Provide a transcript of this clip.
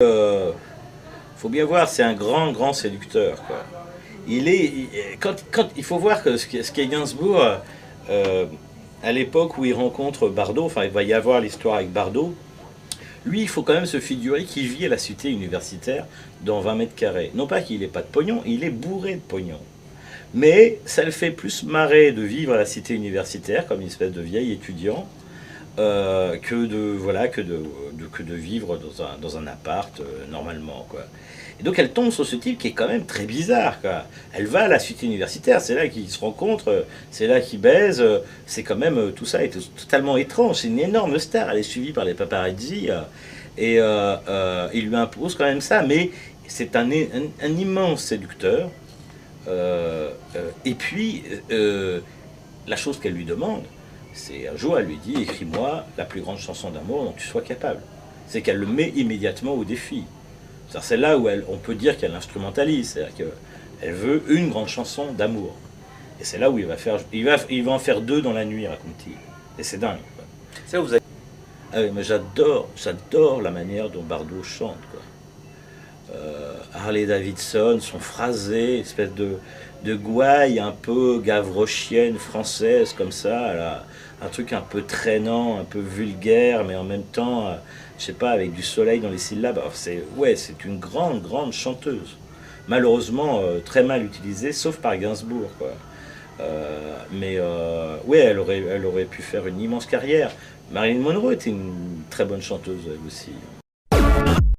Faut bien voir, c'est un grand, grand séducteur, quoi. Il faut voir que ce qu'est Gainsbourg, euh, à l'époque où il rencontre Bardot, enfin il va y avoir l'histoire avec Bardot, lui il faut quand même se figurer qu'il vit à la cité universitaire dans 20 mètres carrés. Non pas qu'il n'ait pas de pognon, il est bourré de pognon. Mais ça le fait plus marrer de vivre à la cité universitaire comme une espèce de vieil étudiant que de vivre dans un appart normalement, quoi. Et donc elle tombe sur ce type qui est quand même très bizarre, quoi. Elle va à la cité universitaire, c'est là qu'ils se rencontrent, c'est là qu'ils baisent, c'est quand même tout ça est totalement étrange. C'est une énorme star, elle est suivie par les paparazzi il lui impose quand même ça, mais c'est un immense séducteur. Et puis la chose qu'elle lui demande, c'est un jour, elle lui dit, écris-moi la plus grande chanson d'amour dont tu sois capable. C'est qu'elle le met immédiatement au défi. C'est là où on peut dire qu'elle instrumentalise, c'est-à-dire qu'elle veut une grande chanson d'amour. Et c'est là où il va en faire deux dans la nuit, raconte-t-il. Et c'est dingue, quoi. Ça, vous avez... Ah oui, mais j'adore la manière dont Bardot chante, quoi. Harley Davidson, son phrasé, espèce de gouaille un peu gavrochienne française comme ça, un truc un peu traînant, un peu vulgaire, mais en même temps, je sais pas, avec du soleil dans les syllabes. C'est une grande, grande chanteuse. Malheureusement, très mal utilisée, sauf par Gainsbourg, quoi. Ouais, elle aurait pu faire une immense carrière. Marilyn Monroe était une très bonne chanteuse, elle aussi.